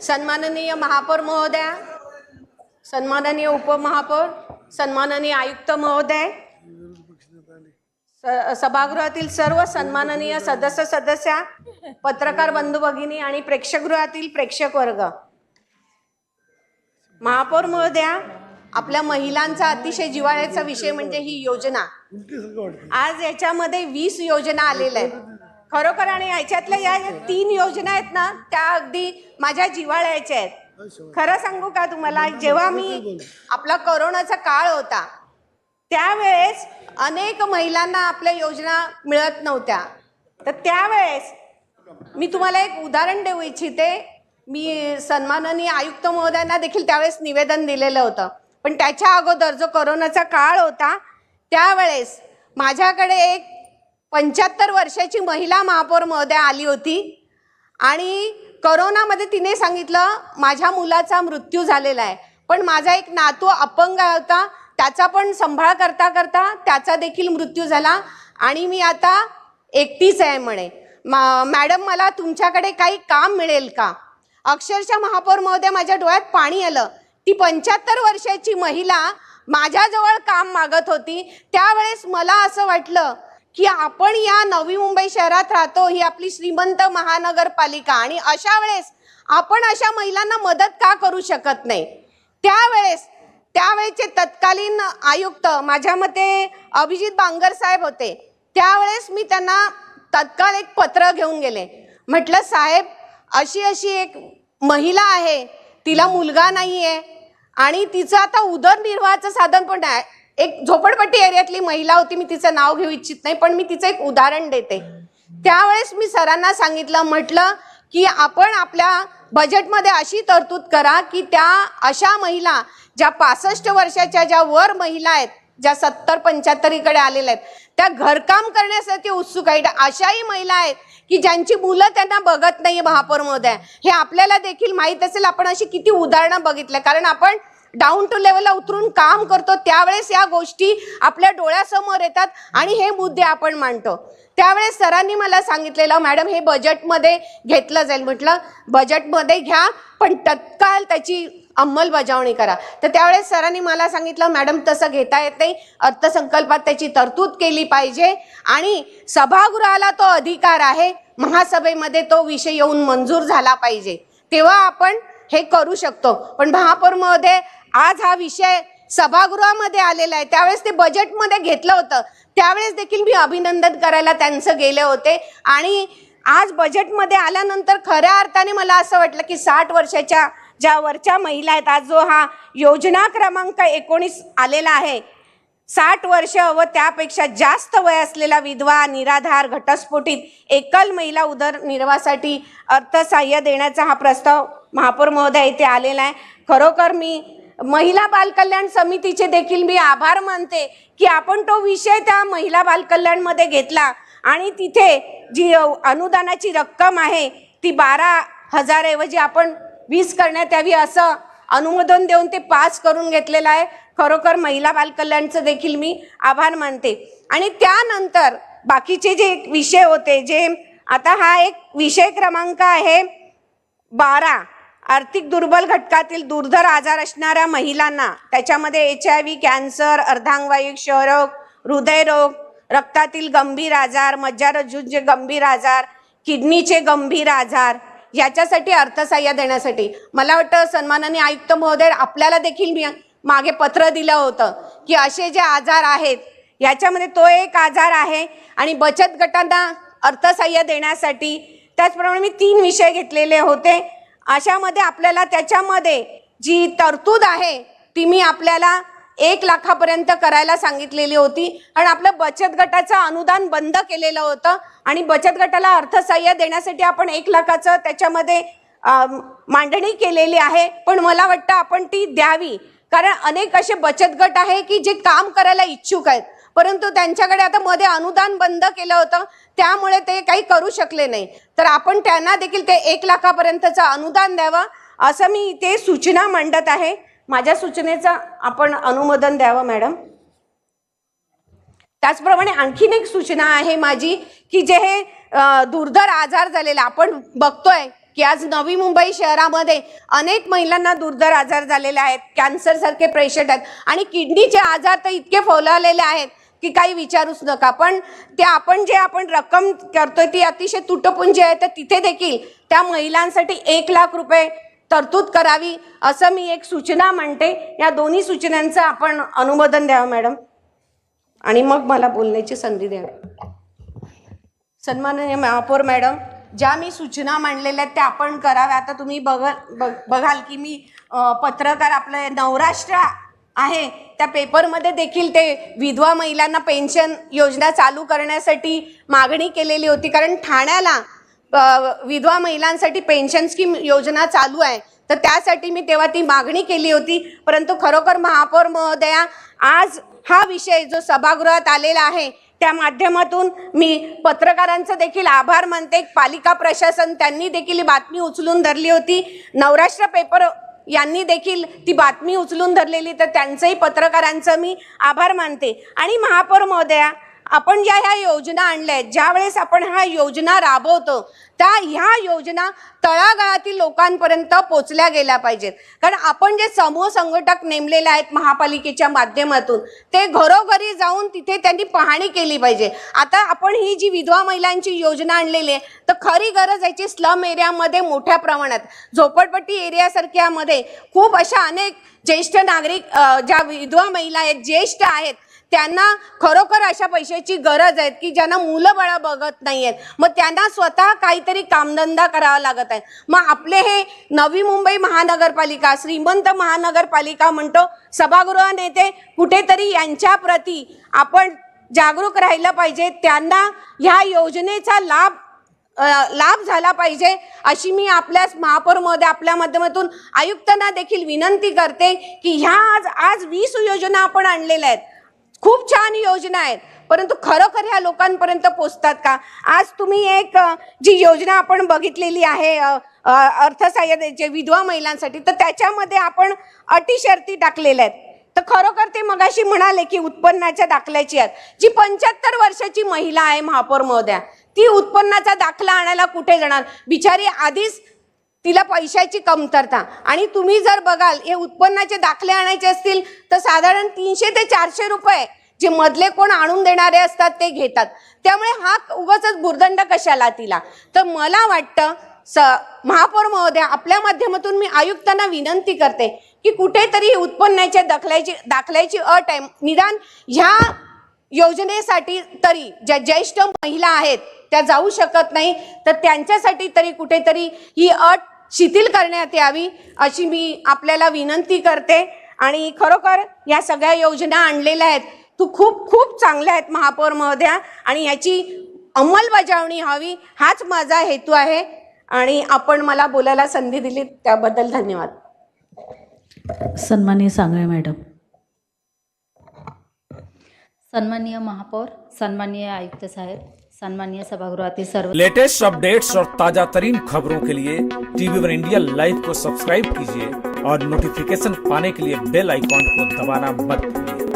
सन्माननीय महापौर महोदया, सन्माननीय उपमहापौर, सन्माननीय आयुक्त महोदय, सभागृहातील सर्व सन्माननीय सदस्या, पत्रकार बंधू भगिनी आणि प्रेक्षकगृहातील प्रेक्षक वर्ग, महापौर महोदया, आपल्या महिलांचा अतिशय जिव्हाळ्याचा विषय म्हणजे ही योजना. आज याच्यामध्ये 20 योजना आलेल्या आहेत खरोखर, आणि याच्यातल्या या 3 योजना आहेत ना, त्या अगदी माझ्या जिव्हाळ्याच्या आहेत. खरं सांगू का तुम्हाला, जेव्हा मी आपला कोरोनाचा काळ होता त्यावेळेस अनेक महिलांना आपल्या योजना मिळत नव्हत्या. तर त्यावेळेस मी तुम्हाला एक उदाहरण देऊ इच्छिते. मी सन्माननीय आयुक्त महोदयांना देखील त्यावेळेस निवेदन दिलेलं होतं, पण त्याच्या अगोदर जो कोरोनाचा काळ होता त्यावेळेस माझ्याकडे एक 75 वर्षाची महिला महापौर महोदया आली होती आणि कोरोनामध्ये तिने सांगितलं माझ्या मुलाचा मृत्यू झालेला आहे, पण माझा एक नातू अपंग होता, त्याचा पण सांभाळ करता करता त्याचा देखील मृत्यू झाला आणि मी आता एकटीच आहे म्हणे. मॅडम, मला तुमच्याकडे काही काम मिळेल का? अक्षरशः महापौर महोदय, माझ्या डोळ्यात पाणी आलं. ती 75 वर्षाची महिला माझ्याजवळ काम मागत होती. त्यावेळेस मला असं वाटलं की आपण या नवी मुंबई शहरात राहतो, ही आपली श्रीमंत महानगरपालिका, आणि अशा वेळेस आपण अशा महिलांना मदत का करू शकत नाही. त्यावेळेचे तत्कालीन आयुक्त माझ्या मते अभिजित बांगर साहेब होते. त्यावेळेस मी त्यांना तत्काळ एक पत्र घेऊन गेले. म्हटलं, साहेब, अशी अशी एक महिला आहे, तिला मुलगा नाहीये आणि तिचं आता उदरनिर्वाहाचं साधन पण आहे. एक झोपडपट्टी एरियातली महिला होती, मी तिचं नाव घेऊ इच्छित नाही, पण मी तिचं एक उदाहरण देते. त्यावेळेस मी सरांना सांगितलं, म्हटलं की आपण आपल्या बजेटमध्ये अशी तरतूद करा की त्या अशा महिला ज्या 65 वर्षाच्या ज्या वर महिला आहेत, ज्या 70-75 आलेल्या आहेत, त्या घरकाम करण्यासाठी उत्सुक आहेत. अशाही महिला आहेत की ज्यांची मुलं त्यांना बघत नाही. महापौर महोदय, हे आपल्याला देखील माहीत असेल. आपण अशी किती उदाहरणं बघितलं, कारण आपण डाऊन टू लेवलला उतरून काम करतो त्यावेळेस या गोष्टी आपल्या डोळ्यासमोर येतात आणि हे मुद्दे आपण मांडतो. त्यावेळेस सरांनी मला सांगितलेलं, मॅडम, हे बजेटमध्ये घेतलं जाईल. म्हटलं, बजेटमध्ये घ्या, पण तत्काळ त्याची अंमलबजावणी करा. तर त्यावेळेस सरांनी मला सांगितलं, मॅडम, तसं घेता येत नाही, अर्थसंकल्पात त्याची तरतूद केली पाहिजे आणि सभागृहाला तो अधिकार आहे, महासभेमध्ये तो विषय येऊन मंजूर झाला पाहिजे, तेव्हा आपण हे करू शकतो. पण महापौर महोदय, आज हा विषय सभागृहामध्ये आलेला आहे, त्यावेळेस ते बजेटमध्ये घेतलं होतं, त्यावेळेस देखील मी अभिनंदन करायला त्यांचं गेले होते. आणि आज बजेटमध्ये आल्यानंतर खऱ्या अर्थाने मला असं वाटलं की 60 वर्षाच्या ज्या वरच्या महिला आहेत, आज जो हा योजना क्रमांक 19 आलेला आहे, 60 वर्ष व त्यापेक्षा जास्त वय असलेल्या विधवा, निराधार, घटस्फोटित, एकल महिला उदरनिर्वाहासाठी अर्थसहाय्य देण्याचा हा प्रस्ताव महापौर महोदय इथे आलेला आहे. खरोखर मी महिला बालकल्याण समितीचे देखील मी आभार मानते की आपण तो विषय त्या महिला बालकल्याणमध्ये घेतला आणि तिथे जी अनुदानाची रक्कम आहे ती 12,000 ऐवजी आपण 20 करण्यात यावी असं अनुमोदन देऊन ते पास करून घेतलेलं आहे. खरोखर महिला बालकल्याणचं देखील मी आभार मानते. आणि त्यानंतर बाकीचे जे विषय होते, जे आता हा एक विषय क्रमांक आहे 12, आर्थिक दुर्बल घटकातील दुर्धर आजार असणाऱ्या महिलांना, त्याच्यामध्ये HIV, कॅन्सर, अर्धांगवायू क्षयरोग, हृदयरोग, रक्तातील गंभीर आजार, मज्जारज्जूंचे गंभीर आजार, किडनीचे गंभीर आजार, याच्यासाठी अर्थसहाय्य देण्यासाठी मला वाटतं सन्माननीय आयुक्त महोदय, आपल्याला देखील मी मागे पत्र दिलं होतं की असे जे आजार आहेत याच्यामध्ये तो एक आजार आहे आणि बचत गटांना अर्थसहाय्य देण्यासाठी. त्याचप्रमाणे मी 3 विषय घेतलेले होते. अशामध्ये आपल्याला त्याच्यामध्ये जी तरतूद आहे ती मी आपल्याला 1 लाखापर्यंत करायला सांगितलेली होती आणि आपलं बचत गटाचं अनुदान बंद केलेलं होतं आणि बचत गटाला अर्थसहाय्य देण्यासाठी आपण 1 लाखाचं त्याच्यामध्ये मांडणी केलेली आहे. पण मला वाटतं आपण ती द्यावी, कारण अनेक असे बचत गट आहे की जे काम करायला इच्छुक आहेत, परंतु त्यांच्याकडे आता मध्ये अनुदान बंद केलं होतं, त्यामुळे ते काही करू शकले नाही. तर आपण त्यांना देखील ते 1 लाखापर्यंतचं अनुदान द्यावं असं मी इथे सूचना मांडत आहे. माझ्या सूचनेचं आपण अनुमोदन द्यावं मॅडम. त्याचप्रमाणे आणखीन एक सूचना आहे माझी की जे हे दुर्धर आजार झालेला आपण बघतोय की आज नवी मुंबई शहरामध्ये अनेक महिलांना दुर्धर आजार झालेले आहेत, कॅन्सर सारखे पेशंट आहेत आणि किडनीचे आजार तर इतके फैलावलेले आहेत की काही विचारूच नका. पण ते आपण रक्कम करतोय ती अतिशय तुटपुंजी आहे, तर तिथे देखील त्या महिलांसाठी 1 लाख रुपये तरतूद करावी असं मी एक सूचना म्हणते. या दोन्ही सूचनांचं आपण अनुमोदन द्यावं मॅडम, आणि मग मला बोलण्याची संधी द्यावी. सन्माननीय महापौर मॅडम, ज्या मी सूचना मांडलेल्या आहेत त्या आपण कराव्या. आता तुम्ही बघाल की मी पत्रकार आपलं नवराष्ट्र आहे त्या पेपरमध्ये देखील ते विधवा महिलांना पेन्शन योजना चालू करण्यासाठी मागणी केलेली होती, कारण ठाण्याला विधवा महिलांसाठी पेन्शन स्कीम योजना चालू आहे, तर त्यासाठी मी तेव्हा ती मागणी केली होती. परंतु खरोखर महापौर महोदया, आज हा विषय जो सभागृहात आलेला आहे त्या माध्यमातून मी पत्रकारांचं देखील आभार मानते. पालिका प्रशासन त्यांनी देखील बातमी उचलून धरली होती, नवराष्ट्र पेपर यांनी देखील ती बातमी उचलून धरलेली, तर त्यांचंही पत्रकारांचं मी आभार मानते. आणि महापौर महोदया, आपण ज्या ह्या योजना आणल्या आहेत, ज्यावेळेस आपण ह्या योजना राबवतो त्या ह्या योजना तळागाळातील लोकांपर्यंत पोचल्या गेल्या पाहिजेत. कारण आपण जे समूह संघटक नेमलेले आहेत महापालिकेच्या माध्यमातून, ते घरोघरी जाऊन तिथे त्यांनी पाहणी केली पाहिजे. आता आपण ही जी विधवा महिलांची योजना आणलेली आहे, तर खरी गरज याची स्लम एरियामध्ये मोठ्या प्रमाणात, झोपडपट्टी एरियासारख्यामध्ये खूप अशा अनेक ज्येष्ठ नागरिक, ज्या विधवा महिला आहेत, ज्येष्ठ आहेत, त्यांना खरोखर अशा पैशाची गरज आहे की ज्यांना मुलं बाळा बघत नाही आहेत, मग त्यांना स्वतः काहीतरी कामधंदा करावा लागत आहे. मग आपले हे नवी मुंबई महानगरपालिका, श्रीमंत महानगरपालिका म्हणतो, सभागृह नेते कुठेतरी यांच्या प्रती आपण जागरूक राहिलं पाहिजे, त्यांना ह्या योजनेचा लाभ झाला पाहिजे अशी मी आपल्याच महापौर महोदय आपल्या माध्यमातून आयुक्तांना देखील विनंती करते की ह्या आज 20 योजना आपण आणलेल्या आहेत, खूप छान योजना आहेत, परंतु खरोखर ह्या लोकांपर्यंत पोहोचतात का? आज तुम्ही एक जी योजना आपण बघितलेली आहे अर्थसहाय्य विधवा महिलांसाठी, तर त्याच्यामध्ये आपण अटी शर्ती टाकलेल्या आहेत. तर खरोखर ते मगाशी म्हणाले की उत्पन्नाच्या दाखल्याची आहेत, जी 75 वर्षाची महिला आहे महापौर महोदया, ती उत्पन्नाचा दाखला आणायला कुठे जाणार? बिचारी आधीच तिला पैशाची कमतरता, आणि तुम्ही जर बघाल हे उत्पन्नाचे दाखले आणायचे असतील तर साधारण 300 ते 400 रुपये जे मधले कोण आणून देणारे असतात ते घेतात. त्यामुळे हा उगाचच बुरदंड कशाला तिला? तर मला वाटतं महापौर महोदया, आपल्या माध्यमातून मी आयुक्तांना विनंती करते की कुठेतरी उत्पन्नाच्या दाखल्याची अट आहे, निदान ह्या योजनेसाठी तरी ज्या ज्येष्ठ महिला आहेत त्या जाऊ शकत नाही, तर त्यांच्यासाठी तरी कुठेतरी ही अट शिथिल करण्यात यावी अशी मी आपल्याला विनंती करते. आणि खरोखर या सगळ्या योजना आणलेल्या आहेत, खूप चांगल्या आहेत महापौर महोदया, आणि याची अंमलबजावणी हवी हाच माझा हेतू आहे. आणि आपण मला बोलायला संधी दिली त्याबद्दल धन्यवाद. सन्माननीय सांगळे मॅडम. सन्माननीय महापौर, सन्माननीय आयुक्त साहेब, सन्माननीय सभागृहातील सर्व लेटेस्ट अपडेट्स और ताजा तरीन खबरों के लिए TV1 इंडिया लाइव को सब्सक्राइब कीजिए और नोटिफिकेशन पाने के लिए बेल आइकॉन को दबाना मत भूलिए।